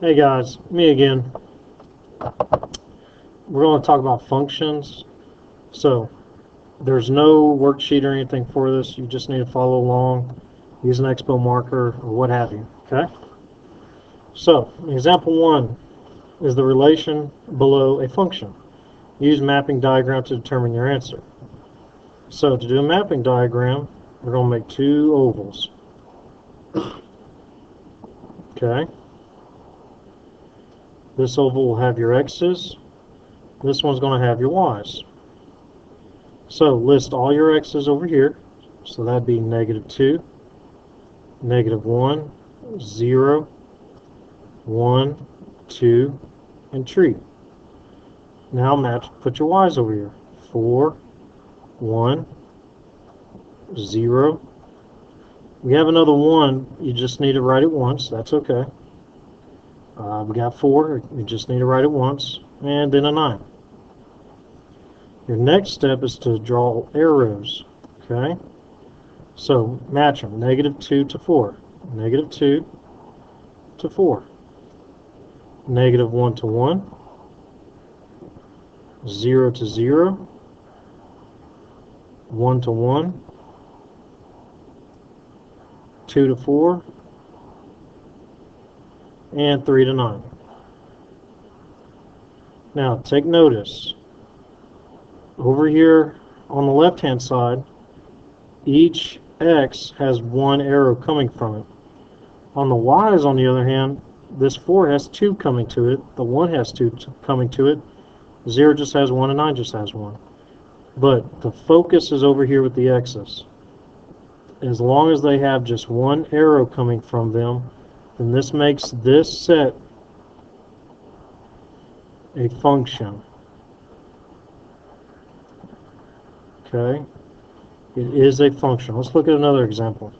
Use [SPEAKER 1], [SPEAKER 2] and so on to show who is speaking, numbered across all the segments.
[SPEAKER 1] Hey guys, me again. We're going to talk about functions. So, there's no worksheet or anything for this. You just need to follow along, use an expo marker, or what have you. Okay? So, example 1 is the relation below a function. Use mapping diagram to determine your answer. So, to do a mapping diagram, we're going to make two ovals. Okay? This oval will have your x's. This one's going to have your y's. So list all your x's over here. So that'd be -2, -1, 0, 1, 2, and tree. Now put your y's over here. 4, 1, 0. We have another 1. You just need to write it once. That's okay. We got 4. You just need to write it once. And then a 9. Your next step is to draw arrows. Okay? So match them. -2 to 4. -2 to 4. -1 to 1. 0 to 0. 1 to 1. 2 to 4. And 3 to 9. Now take notice. Over here on the left hand side, each x has one arrow coming from it. On the y's, on the other hand, this 4 has 2 coming to it, the 1 has 2 coming to it, 0 just has 1, and 9 just has 1. But the focus is over here with the x's. As long as they have just one arrow coming from them, then this makes this set a function. Okay? It is a function. Let's look at another example.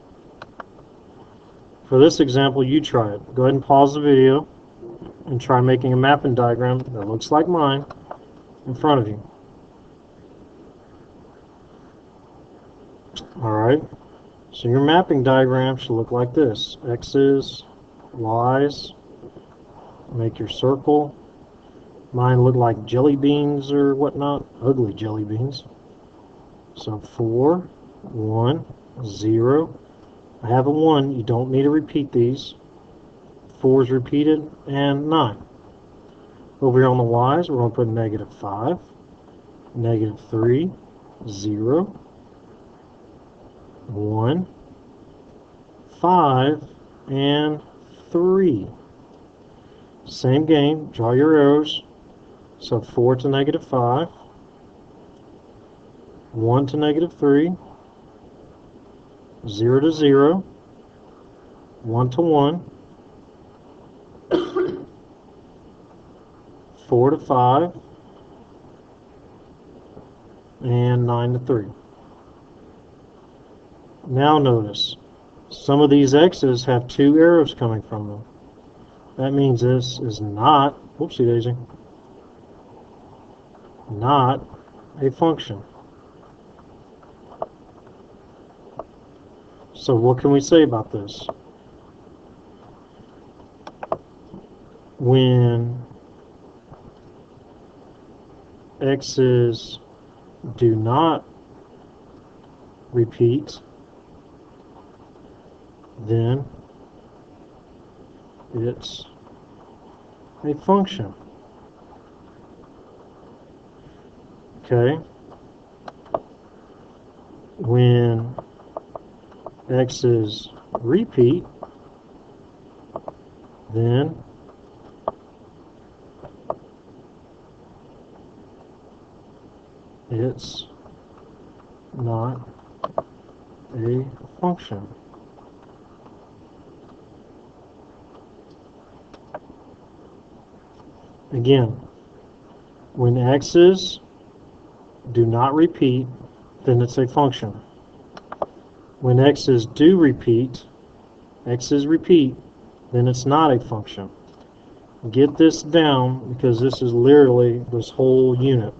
[SPEAKER 1] For this example, you try it. Go ahead and pause the video and try making a mapping diagram that looks like mine in front of you. Alright, so your mapping diagram should look like this. X's, Y's, make your circle. Mine look like jelly beans or whatnot, ugly jelly beans. So 4, 1, 0. I have a 1. You don't need to repeat these. 4 is repeated, and 9. Over here on the y's, we're going to put -5, -3, 0, 1, 5, and 3. Same game. Draw your arrows. So 4 to -5. 1 to -3, 0 to 0, 1 to 1, 4 to 5, and 9 to 3. Now notice, some of these x's have 2 arrows coming from them. That means this is not, whoopsie daisy, not a function. So what can we say about this? When x's do not repeat, then it's a function. Okay? When x's repeat, then it's not a function. Again, when x's do not repeat, then it's a function. When x's do repeat, x's repeat, then it's not a function. Get this down because this is literally this whole unit.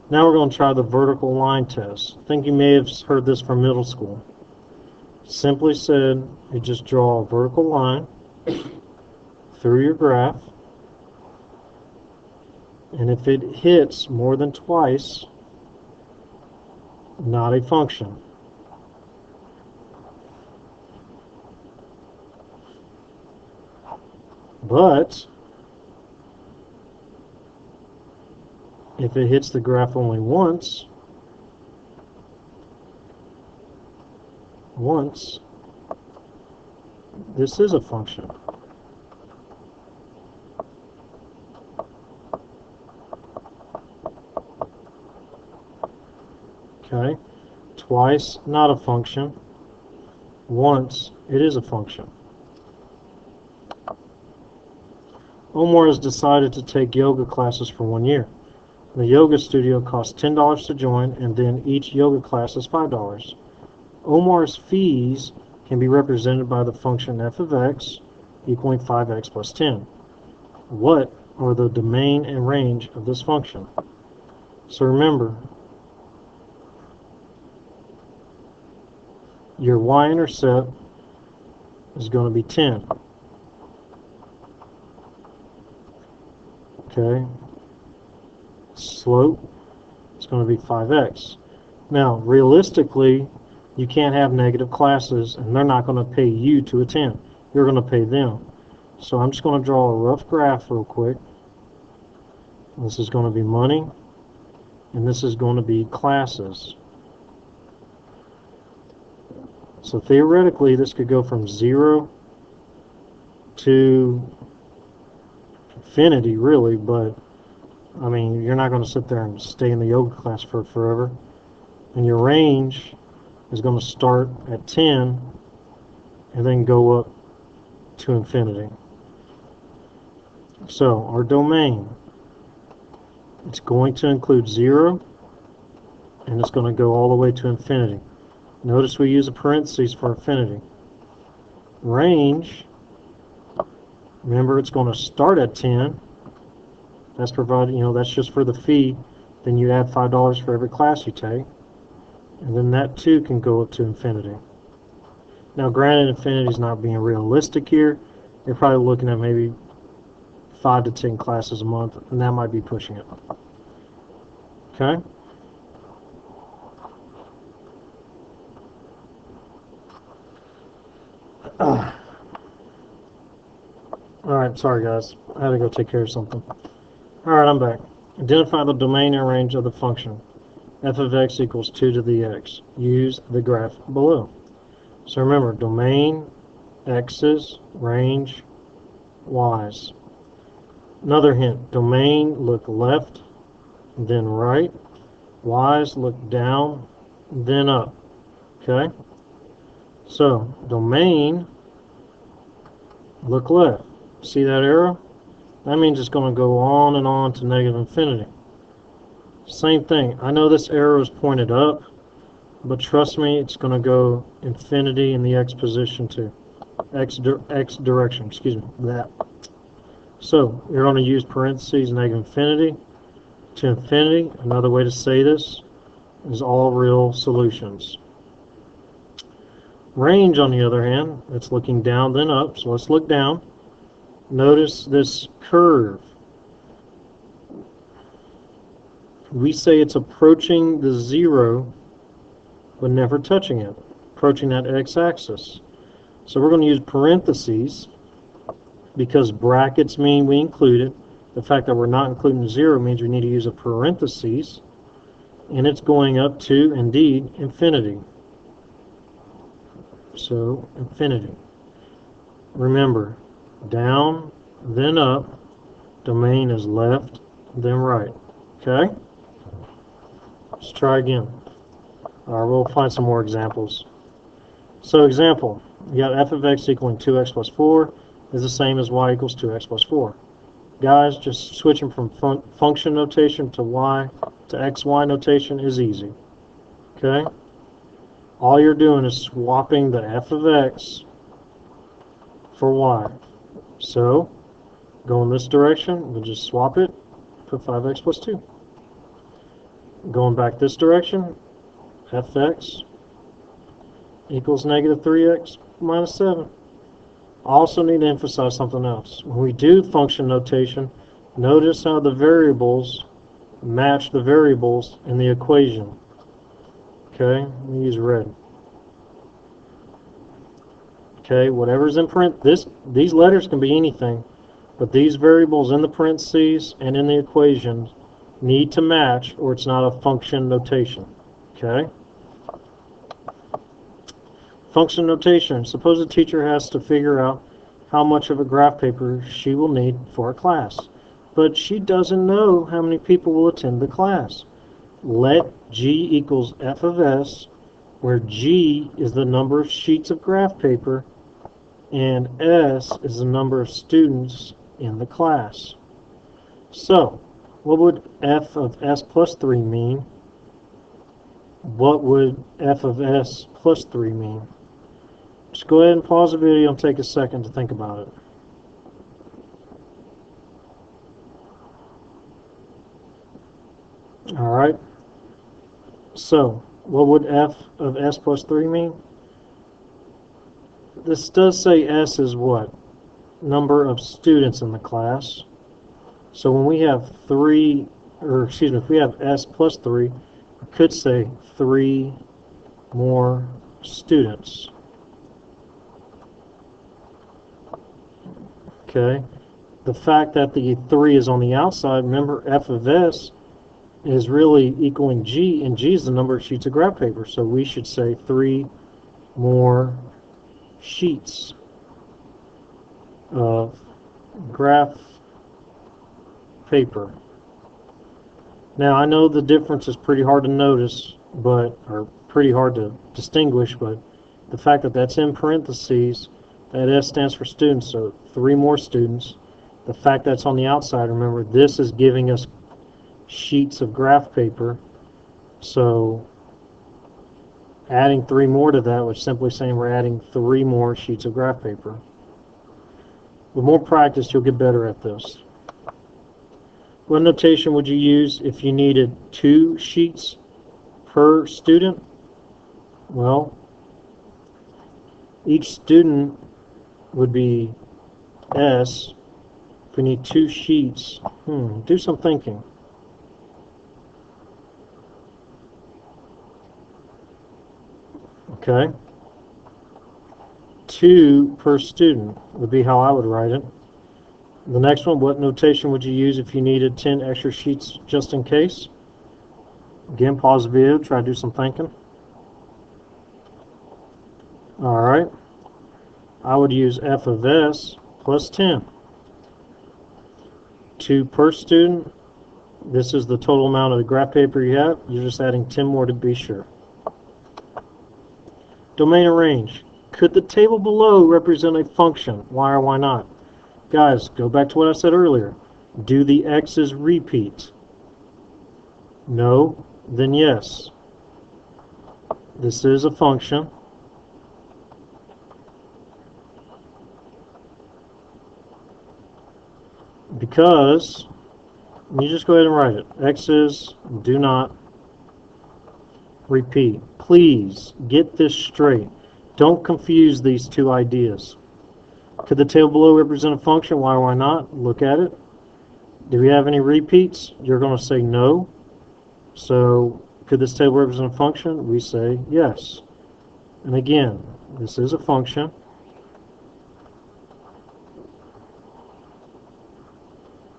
[SPEAKER 1] Now we're going to try the vertical line test. I think you may have heard this from middle school. Simply said, you just draw a vertical line through your graph, and if it hits more than twice, not a function. But if it hits the graph only once, this is a function. Okay? Twice, not a function. Once, it is a function. Omar has decided to take yoga classes for 1 year. The yoga studio costs $10 to join, and then each yoga class is $5. Omar's fees can be represented by the function f of x equaling 5x plus 10. What are the domain and range of this function? So remember, your y-intercept is going to be 10. Okay? Slope is going to be 5x. Now, realistically, you can't have negative classes, and they're not going to pay you to attend. You're going to pay them. So I'm just going to draw a rough graph real quick. This is going to be money, and this is going to be classes. So theoretically, this could go from 0 to infinity, really, but I mean, you're not going to sit there and stay in the yoga class for forever. And your range is going to start at 10 and then go up to infinity. So our domain, it's going to include 0, and it's going to go all the way to infinity. Notice we use a parentheses for infinity. Range, remember, it's going to start at 10. That's provided, that's just for the fee. Then you add $5 for every class you take. And then that too can go up to infinity. Now granted, infinity is not being realistic here. You're probably looking at maybe 5 to 10 classes a month, and that might be pushing it. Okay? Alright, sorry guys. I had to go take care of something. Alright, I'm back. Identify the domain and range of the function f of x equals 2 to the x. Use the graph below. So remember, domain, x's, range, y's. Another hint, domain, look left, then right. Y's, look down, then up. Okay? So, domain, look left. See that arrow? That means it's going to go on and on to negative infinity. Same thing. I know this arrow is pointed up, but trust me, it's going to go infinity in the x position too. X direction, excuse me, that. So, you're going to use parentheses negative infinity to infinity. Another way to say this is all real solutions. Range, on the other hand, it's looking down then up. So let's look down. Notice this curve. We say it's approaching the 0, but never touching it, approaching that x-axis. So we're going to use parentheses because brackets mean we include it. The fact that we're not including 0 means we need to use a parentheses, and it's going up to, indeed, infinity. So, infinity. Remember, down, then up. Domain is left, then right. Okay? Let's try again. We'll find some more examples. So, example, you got f of x equaling 2x plus 4 is the same as y equals 2x plus 4. Guys, just switching from function notation to xy notation is easy. Okay? All you're doing is swapping the f of x for y. So, go in this direction, we'll just swap it, put 5x plus 2. Going back this direction, fx equals negative 3x minus 7. I also need to emphasize something else. When we do function notation, notice how the variables match the variables in the equation. Okay, let me use red. Okay, whatever's in print, these letters can be anything, but these variables in the parentheses and in the equation need to match or it's not a function notation. Okay? Function notation. Suppose a teacher has to figure out how much of a graph paper she will need for a class, but she doesn't know how many people will attend the class. Let G equals f of s, where G is the number of sheets of graph paper and S is the number of students in the class. So, what would f of s plus 3 mean? What would f of s plus 3 mean? Just go ahead and pause the video and take a second to think about it. Alright, so what would f of s plus 3 mean? This does say s is what? Number of students in the class. So when we have if we have s plus 3, we could say 3 more students. Okay, the fact that the 3 is on the outside, remember f of s is really equaling g, and g is the number of sheets of graph paper, so we should say 3 more sheets of graph paper. Now I know the difference is pretty hard to notice, or pretty hard to distinguish, but the fact that that's in parentheses, that S stands for students, so 3 more students. The fact that's on the outside, remember, this is giving us sheets of graph paper, so adding 3 more to that was simply saying we're adding 3 more sheets of graph paper. With more practice, you'll get better at this. What notation would you use if you needed 2 sheets per student? Well, each student would be S. If we need 2 sheets, do some thinking. Okay. 2 per student would be how I would write it. The next one, what notation would you use if you needed 10 extra sheets just in case? Again, pause the video, try to do some thinking. Alright. I would use f of s plus 10. 2 per student. This is the total amount of the graph paper you have. You're just adding 10 more to be sure. Domain and range. Could the table below represent a function? Why or why not? Guys, go back to what I said earlier. Do the x's repeat? No? Then yes. This is a function. Because, you just go ahead and write it. X's do not repeat. Please get this straight. Don't confuse these two ideas. Could the table below represent a function? Why or why not? Look at it. Do we have any repeats? You're going to say no. So, could this table represent a function? We say yes. And again, this is a function.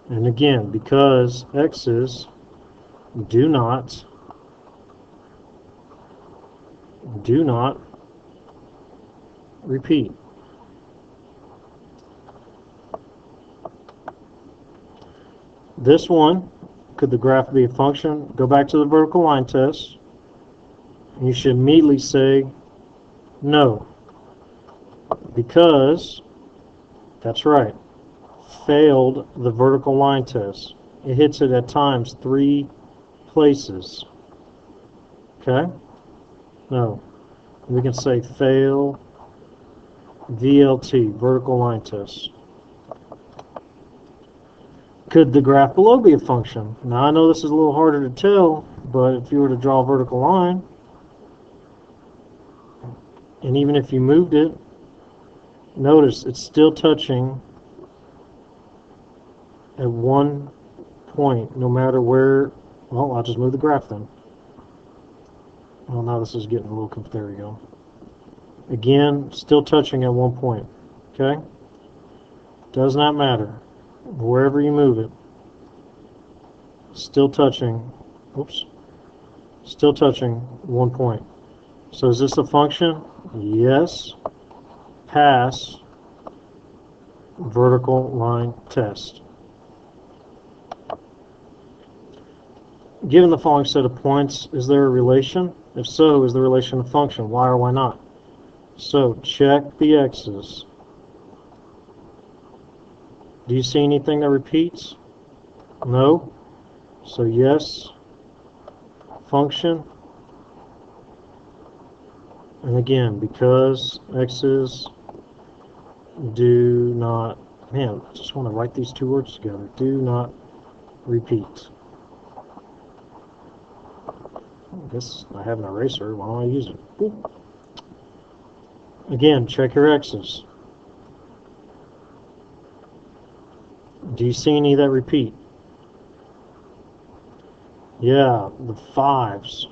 [SPEAKER 1] And again, because x's do not repeat. This one, could the graph be a function? Go back to the vertical line test. And you should immediately say no. Because, that's right, failed the vertical line test. It hits it at times 3 places. Okay? No. We can say fail VLT, vertical line test. Could the graph below be a function? Now I know this is a little harder to tell, but if you were to draw a vertical line And even if you moved it, notice it's still touching at one point, no matter where. Well, I'll just move the graph then. Well, now this is getting a little confused. There we go. Again, still touching at one point. Okay? Does not matter. Wherever you move it, still touching. Oops. Still touching one point. So is this a function? Yes. Pass vertical line test. Given the following set of points, is there a relation? If so, is the relation a function? Why or why not? So check the x's. Do you see anything that repeats? No. So yes, function. And again, because x's do not, man, I just want to write these two words together. Do not repeat. I guess I have an eraser. Why don't I use it? Boop. Again, check your x's. Do you see any that repeat? Yeah, the 5s.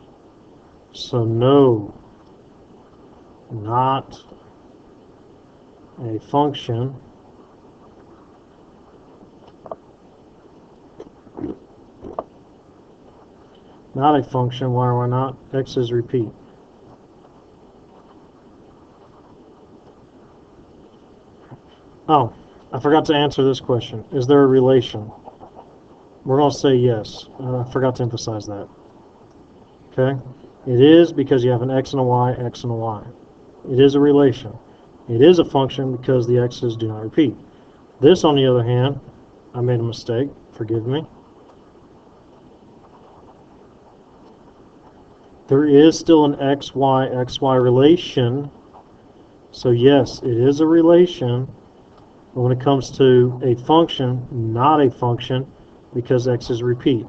[SPEAKER 1] So no, not a function. Not a function. Why or why not? X's repeat. Oh, I forgot to answer this question. Is there a relation? We're going to say yes. I forgot to emphasize that. Okay? It is because you have an x and a y, x and a y. It is a relation. It is a function because the x's do not repeat. This, on the other hand, I made a mistake. Forgive me. There is still an xy relation. So yes, it is a relation. But when it comes to a function, not a function, because x's repeat.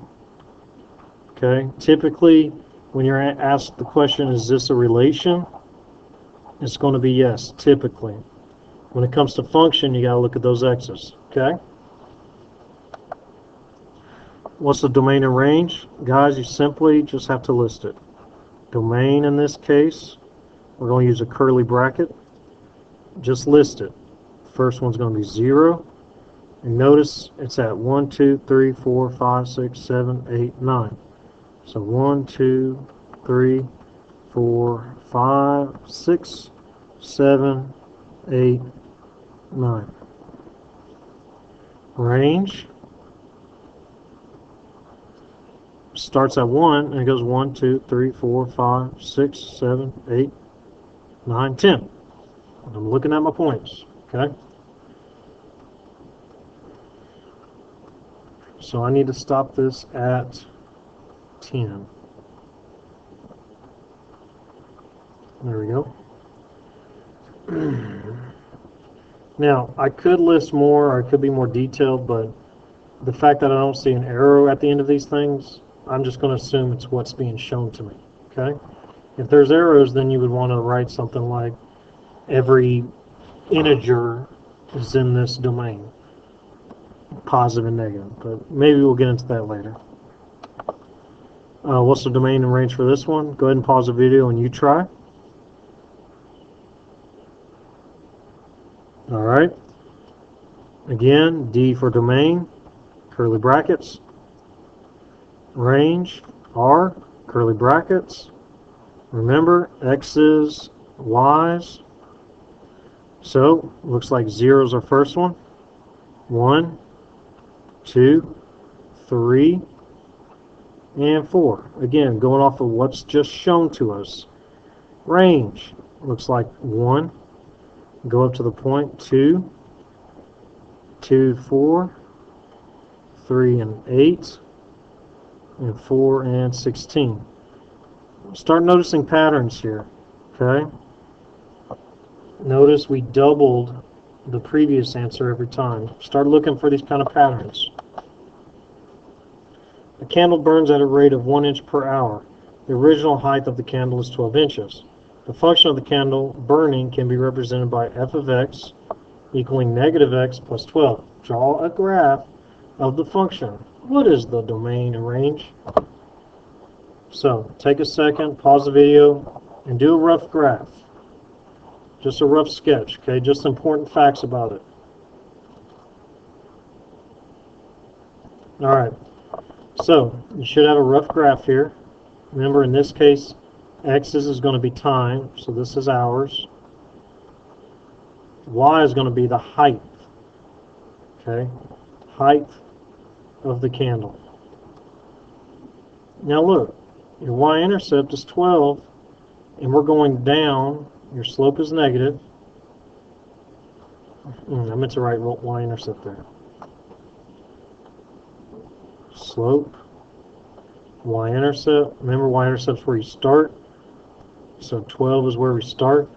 [SPEAKER 1] Okay? Typically, when you're asked the question, is this a relation? It's going to be yes, typically. When it comes to function, you got to look at those x's. Okay? What's the domain and range? Guys, you simply just have to list it. Domain in this case, we're going to use a curly bracket. Just list it. First one's going to be 0. And notice it's at 1, 2, 3, 4, 5, 6, 7, 8, 9. So 1, 2, 3, 4, 5, 6, 7, 8, 9. Range starts at 1 and it goes 1, 2, 3, 4, 5, 6, 7, 8, 9, 10. I'm looking at my points. Okay? So I need to stop this at 10. There we go. Now, I could list more, or I could be more detailed, but the fact that I don't see an arrow at the end of these things, I'm just going to assume it's what's being shown to me. Okay? If there's arrows, then you would want to write something like every integer is in this domain, positive and negative, but maybe we'll get into that later. What's the domain and range for this one? Go ahead and pause the video and you try. Alright. Again, D for domain, curly brackets. Range, R, curly brackets. Remember, X's, Y's. So, looks like 0 is our first one. 1, 2, 3, and 4. Again, going off of what's just shown to us. Range, looks like 1. Go up to the point, 2, 2, 4, 3, and 8, and 4, and 16. Start noticing patterns here, okay? Notice we doubled the previous answer every time. Start looking for these kind of patterns. The candle burns at a rate of 1 inch per hour. The original height of the candle is 12 inches. The function of the candle burning can be represented by f of x equaling negative x plus 12. Draw a graph of the function. What is the domain and range? So take a second, pause the video, and do a rough graph. Just a rough sketch, okay? Just important facts about it. Alright, so you should have a rough graph here. Remember, in this case, x is going to be time, so this is hours. Y is going to be the height, okay? Height of the candle. Now look, your y-intercept is 12, and we're going down. Your slope is negative. I meant to write y-intercept there. Slope, y-intercept. Remember, y-intercept is where you start. So 12 is where we start.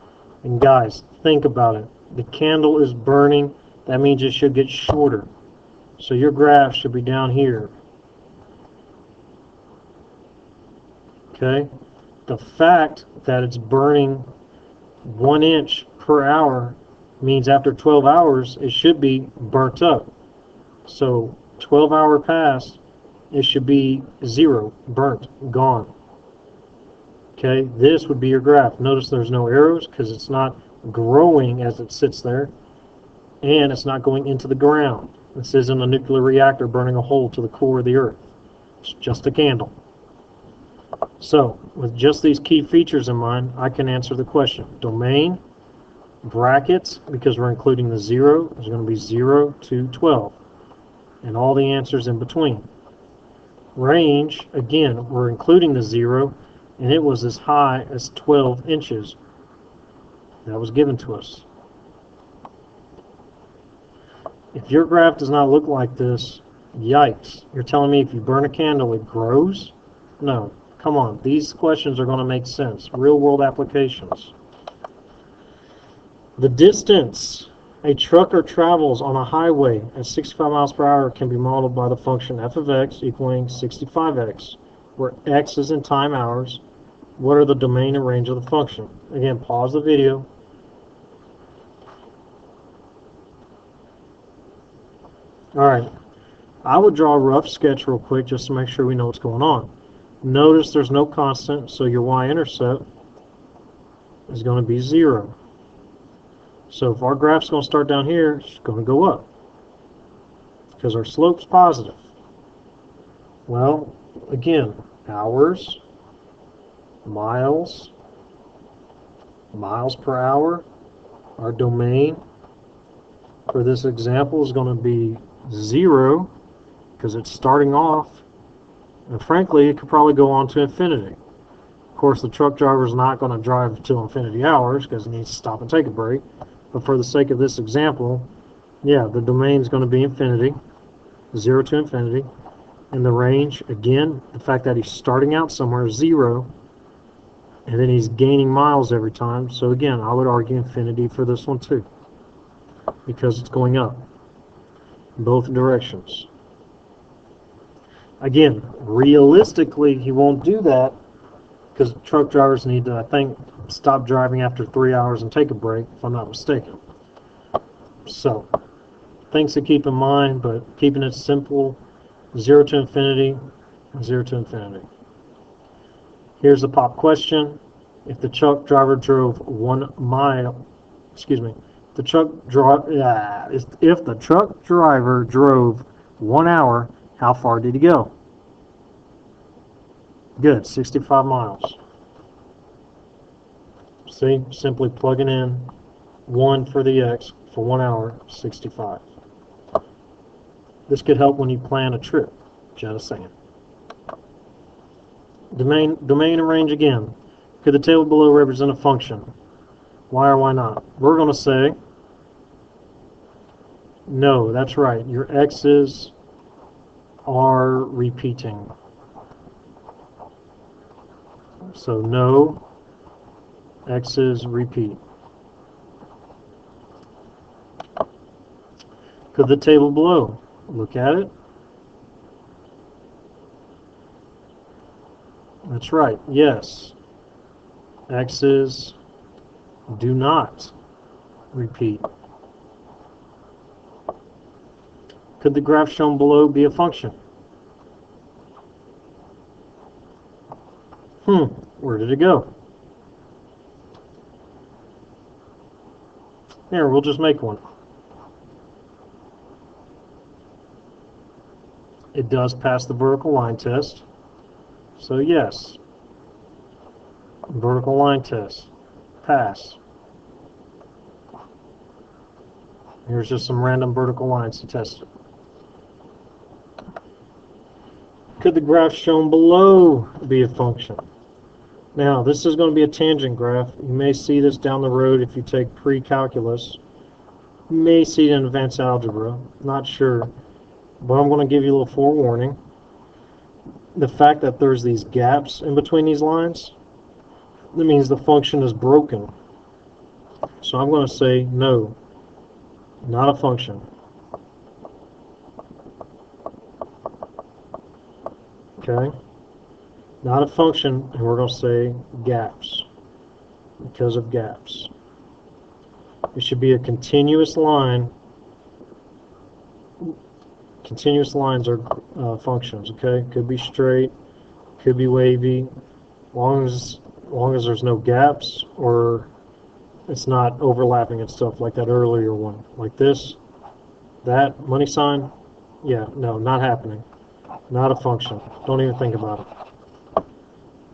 [SPEAKER 1] And guys, think about it. The candle is burning. That means it should get shorter. So your graph should be down here. Okay? The fact that it's burning 1 inch per hour means after 12 hours it should be burnt up. So 12 hour pass, it should be 0, burnt, gone. Okay, this would be your graph. Notice there's no arrows because it's not growing as it sits there, and it's not going into the ground. This isn't a nuclear reactor burning a hole to the core of the earth. It's just a candle. So, with just these key features in mind, I can answer the question. Domain, brackets, because we're including the 0, is going to be 0 to 12, and all the answers in between. Range, again, we're including the 0, and it was as high as 12 inches. That was given to us. If your graph does not look like this, yikes. You're telling me if you burn a candle, it grows? No. Come on. These questions are going to make sense. Real-world applications. The distance a trucker travels on a highway at 65 miles per hour can be modeled by the function f of x equaling 65x, where x is in time hours. What are the domain and range of the function? Again, pause the video. Alright, I would draw a rough sketch real quick just to make sure we know what's going on. Notice there's no constant, so your y-intercept is going to be 0. So if our graph's going to start down here, it's going to go up because our slope's positive. Well, again, hours, miles per hour. Our domain for this example is going to be 0 because it's starting off, and frankly it could probably go on to infinity. Of course, the truck driver is not going to drive till infinity hours because he needs to stop and take a break, but for the sake of this example, yeah, the domain is going to be infinity, 0 to infinity, and the range, again, the fact that he's starting out somewhere is 0, and then he's gaining miles every time. So again, I would argue infinity for this one too, because it's going up in both directions. Again, realistically, he won't do that because truck drivers need to, I think, stop driving after 3 hours and take a break, if I'm not mistaken. So, things to keep in mind, but keeping it simple, 0 to infinity, 0 to infinity. Here's the pop question. If the truck driver drove 1 mile, if the truck driver drove 1 hour, how far did he go? Good, 65 miles. See, simply plugging in 1 for the x for 1 hour, 65. This could help when you plan a trip, just saying. Domain and range again. Could the table below represent a function? Why or why not? We're going to say no, that's right. Your x's are repeating. So no, x's repeat. Could the table below? Look at it. That's right, yes. X's do not repeat. Could the graph shown below be a function? Where did it go? Here, we'll just make one. It does pass the vertical line test. So yes, vertical line test, pass. Here's just some random vertical lines to test it. Could the graph shown below be a function? Now, this is going to be a tangent graph. You may see this down the road if you take pre-calculus. You may see it in advanced algebra. Not sure. But I'm going to give you a little forewarning. The fact that there's these gaps in between these lines, that means the function is broken. So I'm going to say no, not a function. Okay? Not a function, and we're going to say gaps, because of gaps. It should be a continuous line. Continuous lines are functions, okay? Could be straight, could be wavy, long as there's no gaps or it's not overlapping and stuff like that earlier one. Like this, that, money sign, yeah, no, not happening. Not a function. Don't even think about it.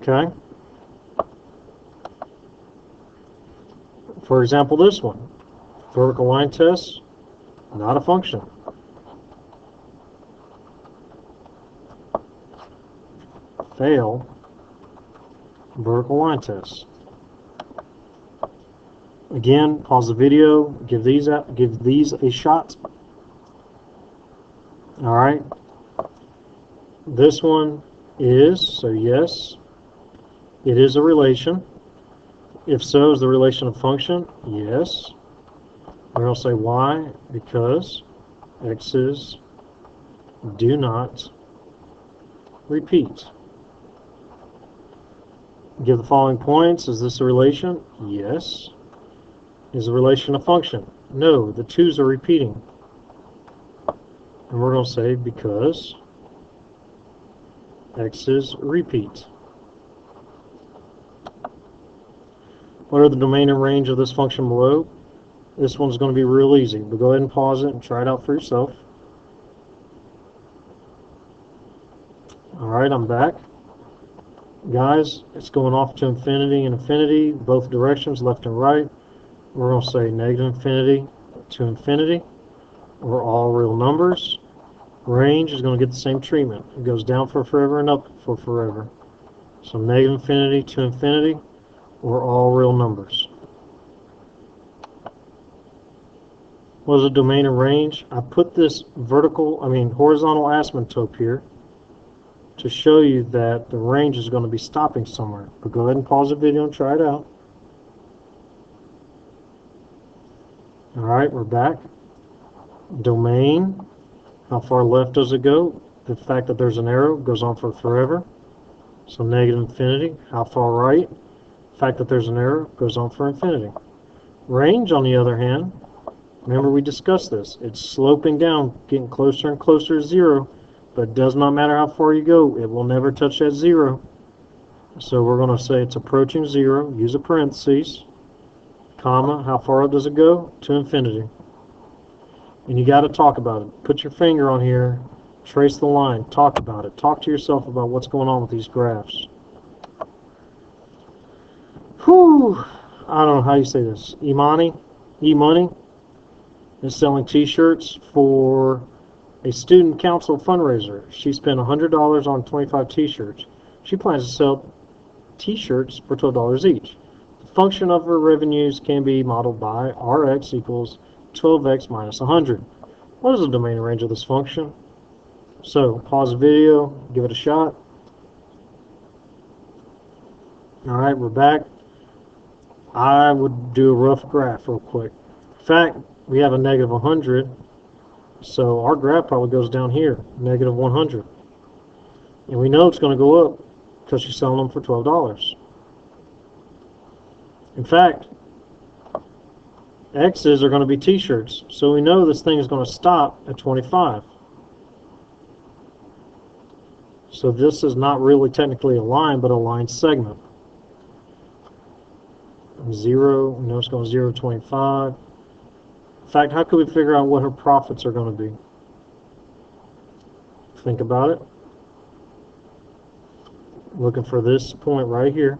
[SPEAKER 1] Okay? For example, this one. Vertical line test, not a function. Fail. Vertical line test. Again, pause the video, give these a shot. All right. This one is, so yes, it is a relation. If so, is the relation a function? Yes. We're going to say why? Because x's do not repeat. Give the following points. Is this a relation? Yes. Is the relation a function? No, the 2's are repeating. And we're going to say because x's repeat. What are the domain and range of this function below? This one's going to be real easy, but go ahead and pause it and try it out for yourself. Alright, I'm back. Guys, it's going off to infinity and infinity, both directions, left and right. We're going to say negative infinity to infinity. We're all real numbers. Range is going to get the same treatment. It goes down for forever and up for forever. So negative infinity to infinity, we're all real numbers. What is a domain and range? I put this horizontal asymptote here to show you that the range is going to be stopping somewhere. But go ahead and pause the video and try it out. Alright, we're back. Domain, how far left does it go? The fact that there's an arrow goes on for forever. So negative infinity, how far right? The fact that there's an arrow goes on for infinity. Range, on the other hand, remember we discussed this. It's sloping down, getting closer and closer to 0, but it does not matter how far you go. It will never touch that 0. So we're going to say it's approaching 0. Use a parentheses, comma, how far up does it go? To infinity. And you got to talk about it. Put your finger on here, trace the line, talk about it. Talk to yourself about what's going on with these graphs. Whew! I don't know how you say this. E-Money is selling t-shirts for a student council fundraiser. She spent $100 on 25 t-shirts. She plans to sell t-shirts for $12 each. The function of her revenues can be modeled by Rx equals 12x minus 100. What is the domain and range of this function? So, pause the video, give it a shot. Alright, we're back. I would do a rough graph real quick. In fact, we have a negative 100, so our graph probably goes down here, negative 100. And we know it's going to go up because she's selling them for $12. In fact, X's are going to be t-shirts. So we know this thing is going to stop at 25. So this is not really technically a line, but a line segment. 0, we know it's going 0 to 25. In fact, how could we figure out what her profits are going to be? Think about it. Looking for this point right here.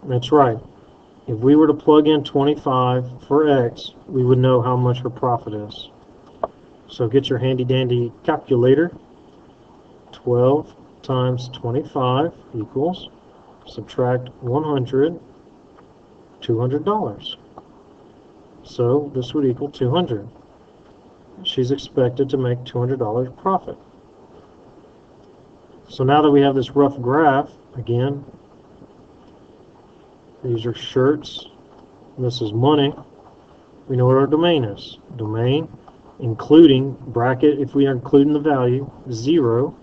[SPEAKER 1] That's right. If we were to plug in 25 for X, we would know how much her profit is. So get your handy dandy calculator. 12 times 25 equals, subtract 100, $200. So this would equal 200. She's expected to make $200 profit. So now that we have this rough graph, again, these are shirts, this is money, we know what our domain is. Domain, including bracket, if we are including the value, 0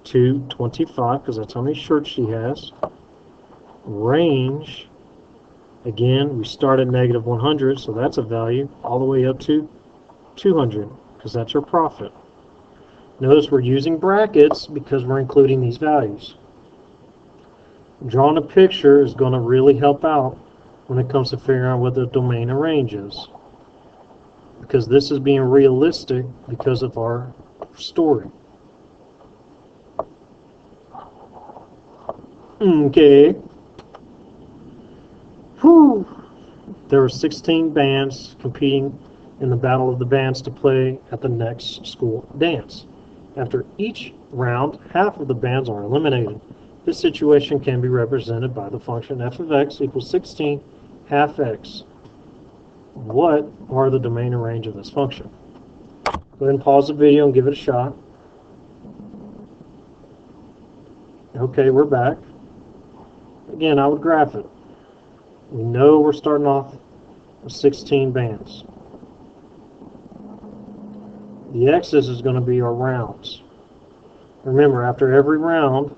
[SPEAKER 1] to 25, because that's how many shirts she has. Range, again, we start at negative 100, so that's a value, all the way up to 200, because that's her profit. Notice we're using brackets because we're including these values. Drawing a picture is going to really help out when it comes to figuring out what the domain and range is, because this is being realistic because of our story. Okay. Whew. There were 16 bands competing in the Battle of the Bands to play at the next school dance. After each round, half of the bands are eliminated. This situation can be represented by the function f of x equals 16 half x. What are the domain and range of this function? Go ahead and pause the video and give it a shot. Okay, we're back. Again, I would graph it. We know we're starting off with 16 bands. The x's is going to be our rounds. Remember, after every round,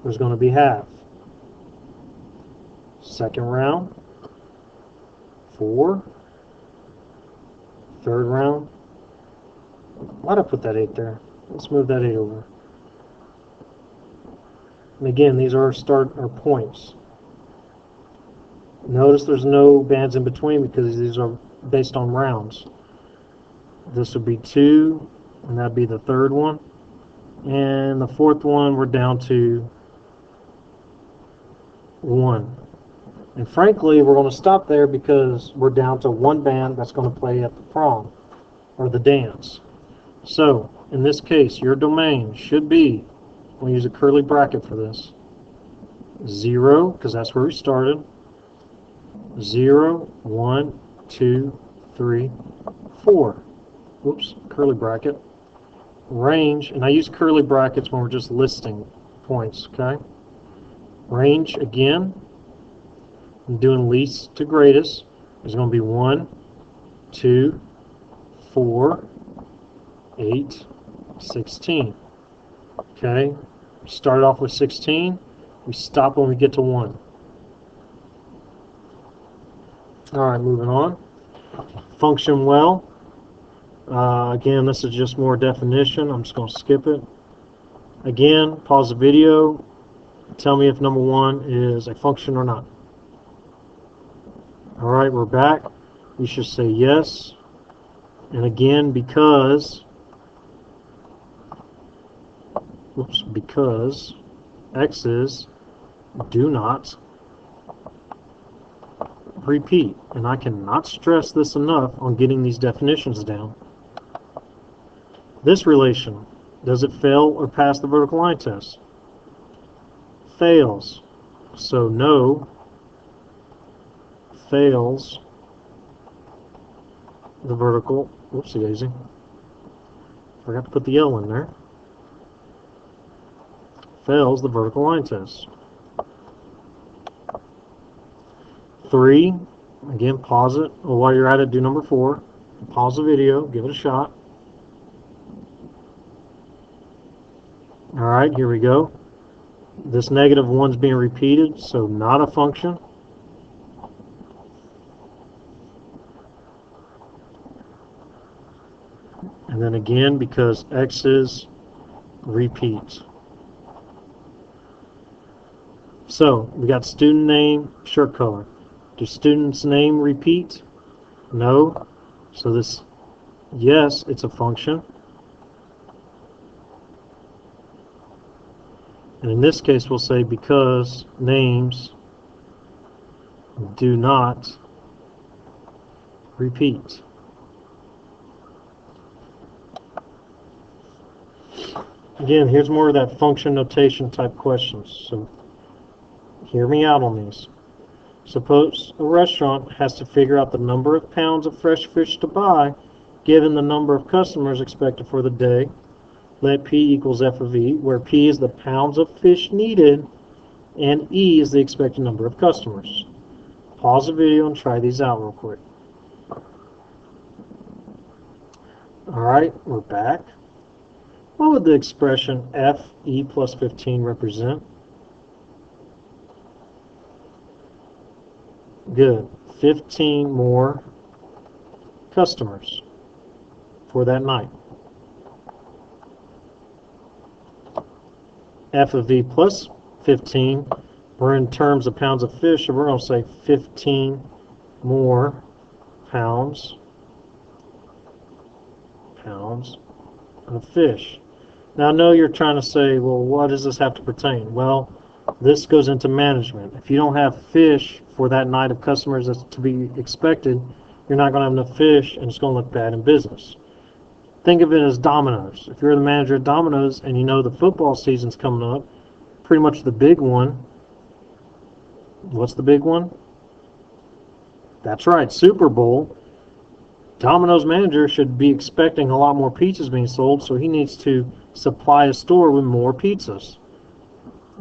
[SPEAKER 1] there's going to be half. Second round, 4. Third round. Why'd I put that 8 there? Let's move that 8 over. And again, these are our points. Notice there's no bands in between because these are based on rounds. This would be 2, and that'd be the third one. And the fourth one, we're down to 1. And frankly, we're going to stop there because we're down to one band that's going to play at the prom, or the dance. So, in this case, your domain should be, I'm going to use a curly bracket for this, 0, because that's where we started, 0, 1, 2, 3, 4. Oops, curly bracket. Range, and I use curly brackets when we're just listing points, okay? Range, again, I'm doing least to greatest, is going to be 1, 2, 4, 8, 16. Okay, start off with 16, we stop when we get to 1. Alright, moving on. Function well. Again, this is just more definition. I'm just going to skip it. Again, pause the video. Tell me if number 1 is a function or not. Alright, we're back. You should say yes. And again, because x's do not repeat. And I cannot stress this enough on getting these definitions down. This relation, does it fail or pass the vertical line test? Fails. So no fails the vertical, whoopsie daisy, forgot to put the L in there, fails the vertical line test. 3, again, pause it, or while you're at it, do number 4, pause the video, give it a shot. Alright, here we go. This negative 1's being repeated, so not a function. And then again, because X's repeat. So we got student name, shirt color. Do student's name repeat? No. So this, yes, it's a function. And in this case, we'll say because names do not repeat. Again, here's more of that function notation type questions. So hear me out on these. Suppose a restaurant has to figure out the number of pounds of fresh fish to buy given the number of customers expected for the day. Let P equals F of E, where P is the pounds of fish needed and E is the expected number of customers. Pause the video and try these out real quick. Alright, we're back. What would the expression FE plus 15 represent? Good. 15 more customers for that night. F of E plus 15, we're in terms of pounds of fish, so we're going to say 15 more pounds of fish. Now I know you're trying to say, well, what does this have to pertain? Well, this goes into management. If you don't have fish for that night of customers that's to be expected, you're not going to have enough fish and it's going to look bad in business. Think of it as dominoes. If you're the manager of Domino's and you know the football season's coming up, pretty much the big one. What's the big one? That's right, Super Bowl. Domino's manager should be expecting a lot more pizzas being sold, so he needs to supply a store with more pizzas.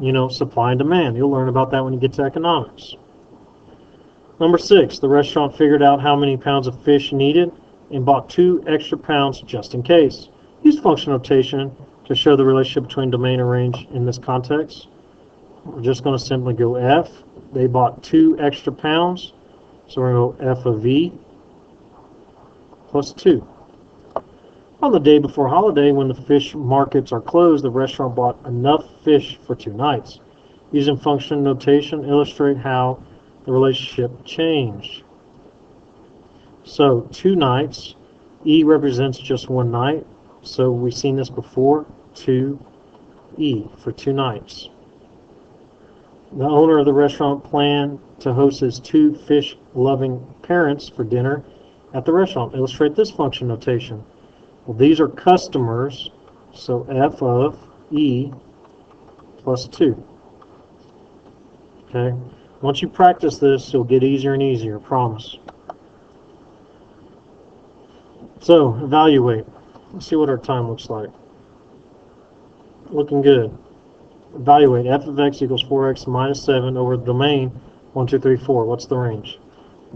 [SPEAKER 1] You know, supply and demand. You'll learn about that when you get to economics. Number 6, the restaurant figured out how many pounds of fish needed and bought 2 extra pounds just in case. Use function notation to show the relationship between domain and range in this context. We're just going to simply go F. They bought 2 extra pounds, so we're going to go F of V plus 2. On the day before holiday, when the fish markets are closed, the restaurant bought enough fish for 2 nights. Using function notation, illustrate how the relationship changed. So 2 nights, E represents just 1 night. So we've seen this before, 2E for 2 nights. The owner of the restaurant planned to host his 2 fish-loving parents for dinner at the restaurant. Illustrate this function notation. Well, these are customers, so F of E plus 2. Okay? Once you practice this, it'll get easier and easier, I promise. So, evaluate. Let's see what our time looks like. Looking good. Evaluate. F of X equals 4X minus 7 over the domain 1, 2, 3, 4. What's the range?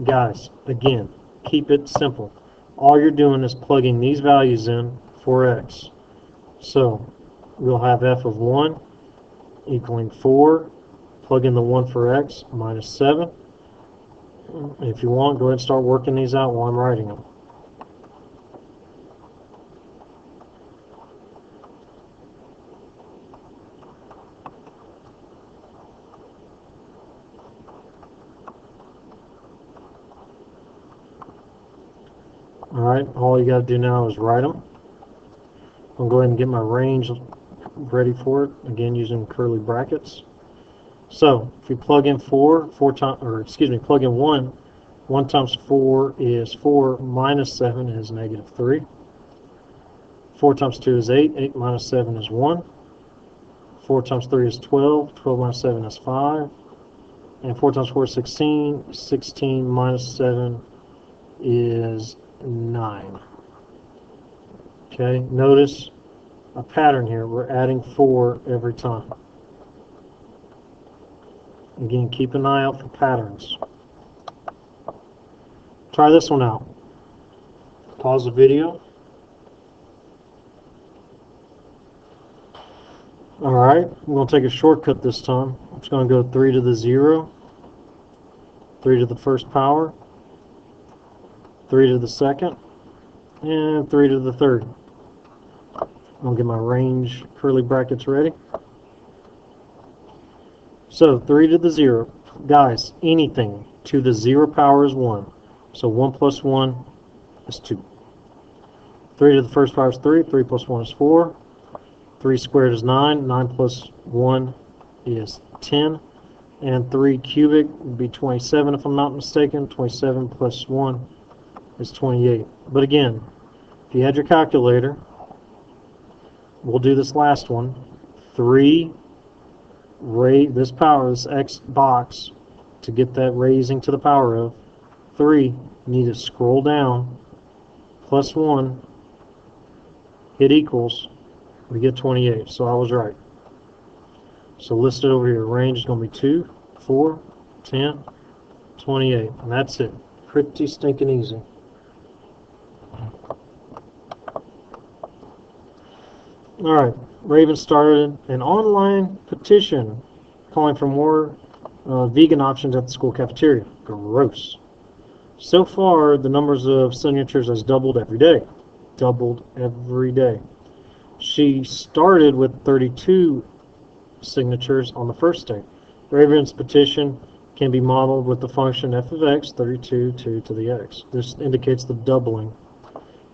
[SPEAKER 1] Guys, again, keep it simple. All you're doing is plugging these values in for X. So, we'll have F of 1 equaling 4. Plug in the 1 for X minus 7. If you want, go ahead and start working these out while I'm writing them. Alright, all you got to do now is write them. I'll go ahead and get my range ready for it, again using curly brackets. So, if you plug in plug in 1 times 4 is 4 minus 7 is negative 3. 4 times 2 is 8, 8 minus 7 is 1. 4 times 3 is 12, 12 minus 7 is 5. And 4 times 4 is 16, 16 minus 7 is 9. Okay, notice a pattern here. We're adding 4 every time. Again, keep an eye out for patterns. Try this one out. Pause the video. Alright, I'm going to take a shortcut this time. I'm just going to go 3 to the 0, 3 to the first power, 3 to the second, and 3 to the third. I'm going to get my range curly brackets ready. So 3 to the 0. Guys, anything to the 0 power is 1. So 1 plus 1 is 2. 3 to the first power is 3. 3 plus 1 is 4. 3 squared is 9. 9 plus 1 is 10. And 3 cubic would be 27 if I'm not mistaken. 27 plus 1 is 28. But again, if you had your calculator, we'll do this last one. 3 this power, this x box, to get that raising to the power of 3, you need to scroll down, plus 1, hit equals, we get 28. So I was right. So listed over here, range is going to be 2, 4, 10, 28. And that's it. Pretty stinking easy. Alright, Raven started an online petition calling for more vegan options at the school cafeteria. Gross. So far, the numbers of signatures has doubled every day. Doubled every day. She started with 32 signatures on the first day. Raven's petition can be modeled with the function f of x, 32, 2 to the x. This indicates the doubling.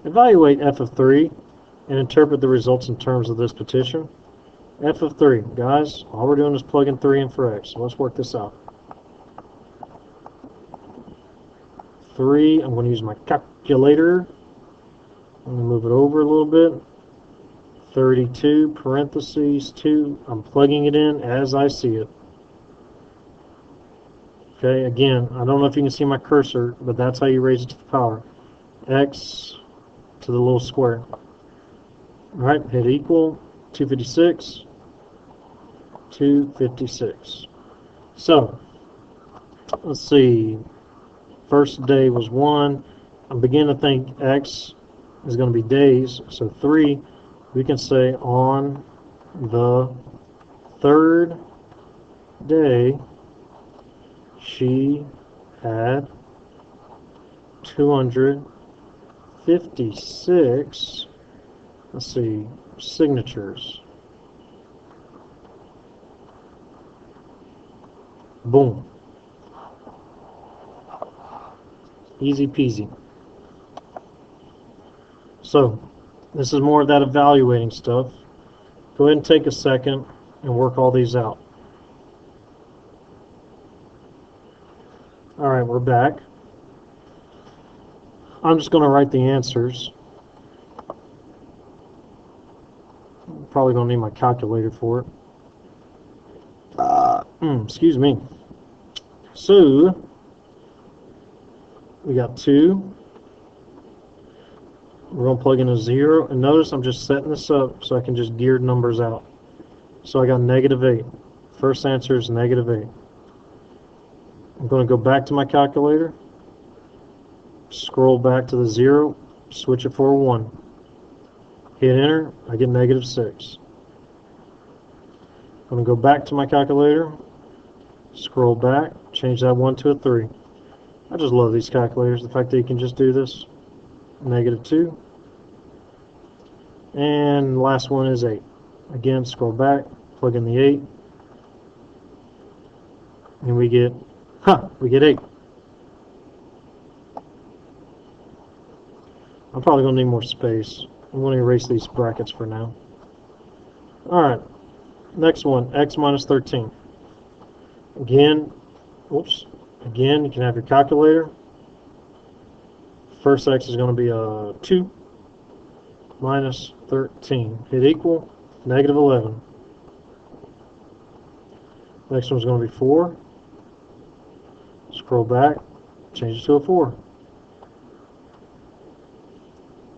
[SPEAKER 1] Evaluate f of 3 and interpret the results in terms of this petition. F of 3. Guys, all we're doing is plugging 3 in for x. So let's work this out. 3, I'm going to use my calculator. I'm going to move it over a little bit. 32, parentheses, 2. I'm plugging it in as I see it. Okay, again, I don't know if you can see my cursor, but that's how you raise it to the power. X to the little square. Alright, hit equal, 256, 256. So, let's see, first day was 1. I'm beginning to think X is going to be days, so 3, we can say on the third day, she had 256, let's see, signatures. Boom. Easy peasy. So, this is more of that evaluating stuff. Go ahead and take a second and work all these out. Alright, we're back. I'm just going to write the answers. Probably going to need my calculator for it. Excuse me. So, we got 2. We're going to plug in a 0. And notice I'm just setting this up so I can just gear numbers out. So I got -8. First answer is -8. I'm going to go back to my calculator. Scroll back to the 0. Switch it for a 1. Hit enter. I get -6. I'm going to go back to my calculator. Scroll back. Change that 1 to a 3. I just love these calculators. The fact that you can just do this. -2. And the last one is 8. Again, scroll back, plug in the 8, and we get 8. I'm probably going to need more space. I'm going to erase these brackets for now. Alright, next one, x minus 13. Again, you can have your calculator. First x is going to be a 2 minus 13. Hit equal, -11. Next one's going to be 4. Scroll back, change it to a 4.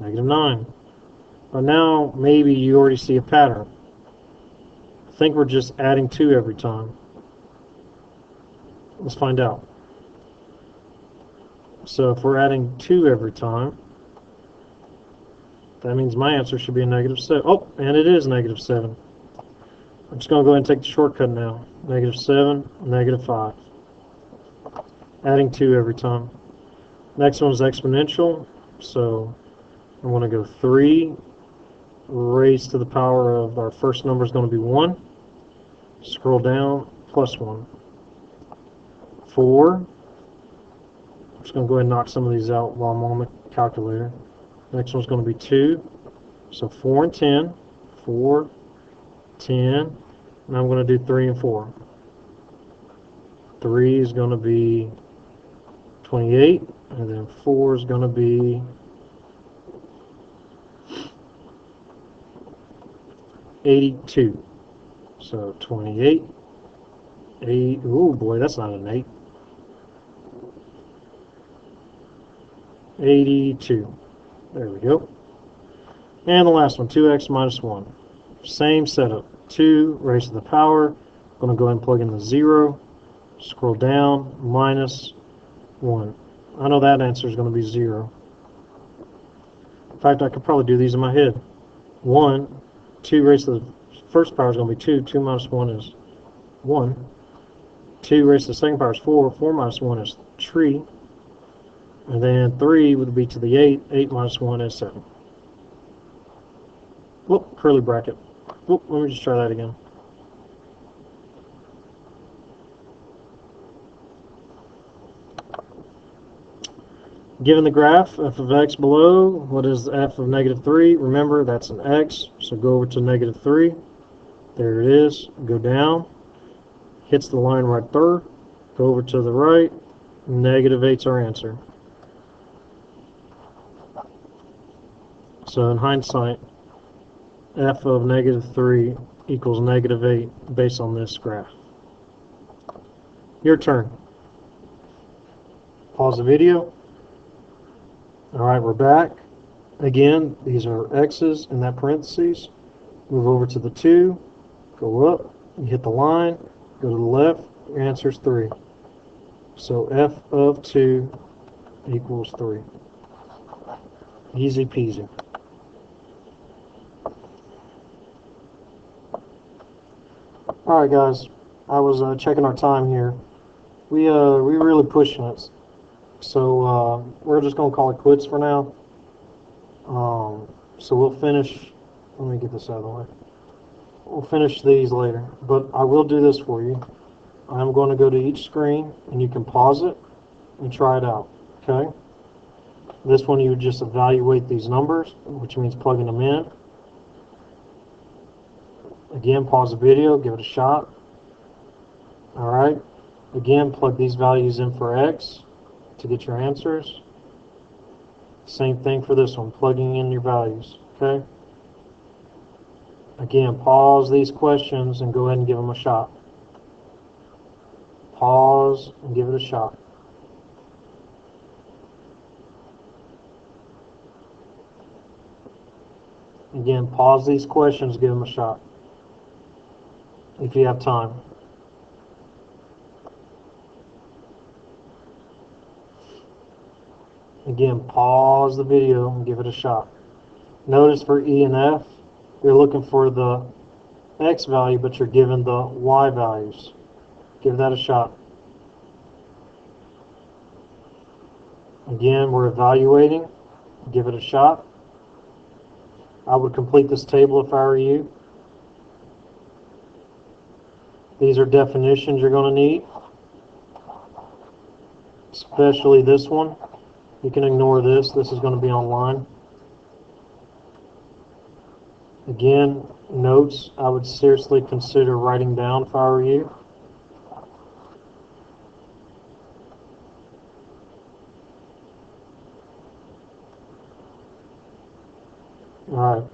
[SPEAKER 1] -9. But now maybe you already see a pattern. I think we're just adding 2 every time. Let's find out. So if we're adding 2 every time, that means my answer should be a -7. Oh, and it is -7. I'm just going to go ahead and take the shortcut now. -7, -5. Adding 2 every time. Next one is exponential. So I'm going to go 3 raised to the power of our first number is going to be 1. Scroll down, plus 1. 4. I'm just going to go ahead and knock some of these out while I'm on the calculator. Next one's going to be 2. So 4 and 10. 4, 10. And I'm going to do 3 and 4. 3 is going to be 28. And then 4 is going to be 82. So 28, 8, oh boy, that's not an 8. 82. There we go. And the last one, 2x minus 1. Same setup. 2 raised to the power. I'm going to go ahead and plug in the 0. Scroll down, minus 1. I know that answer is going to be 0. In fact, I could probably do these in my head. 1, 2 raised to the first power is going to be 2. 2 minus 1 is 1. 2 raised to the second power is 4. 4 minus 1 is 3. And then 3 would be to the 8. 8 minus 1 is 7. Whoop, curly bracket. Whoop, let me just try that again. Given the graph, f of x below, what is f of negative 3? Remember, that's an x, so go over to negative 3. There it is. Go down. Hits the line right there. Go over to the right. Negative 8's our answer. So in hindsight, f of negative 3 equals negative 8 based on this graph. Your turn. Pause the video. Alright, we're back. Again, these are x's in that parentheses. Move over to the 2. Go up. You hit the line. Go to the left. Your answer is 3. So f of 2 equals 3. Easy peasy. Alright guys, I was checking our time here. We really pushing it. So we're just going to call it quits for now. So we'll finish, let me get this out of the way. We'll finish these later, but I will do this for you. I'm going to go to each screen and you can pause it and try it out, okay? This one you would just evaluate these numbers, which means plugging them in. Again, pause the video, give it a shot. Alright, again, plug these values in for x to get your answers. Same thing for this one, plugging in your values, okay? Again, pause these questions and go ahead and give them a shot. Pause and give it a shot. Again, pause these questions, give them a shot. If you have time. Again, pause the video and give it a shot. Notice for E and F, you're looking for the X value, but you're given the Y values. Give that a shot. Again, we're evaluating. Give it a shot. I would complete this table if I were you. These are definitions you're going to need, especially this one. You can ignore this. This is going to be online. Again, notes I would seriously consider writing down if I were you. Alright.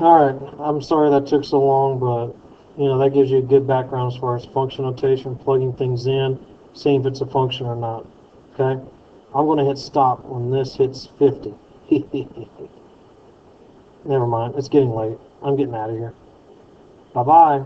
[SPEAKER 1] Alright, I'm sorry that took so long, but you know, that gives you a good background as far as function notation, plugging things in, seeing if it's a function or not. Okay? I'm going to hit stop when this hits 50. Never mind, it's getting late. I'm getting out of here. Bye-bye.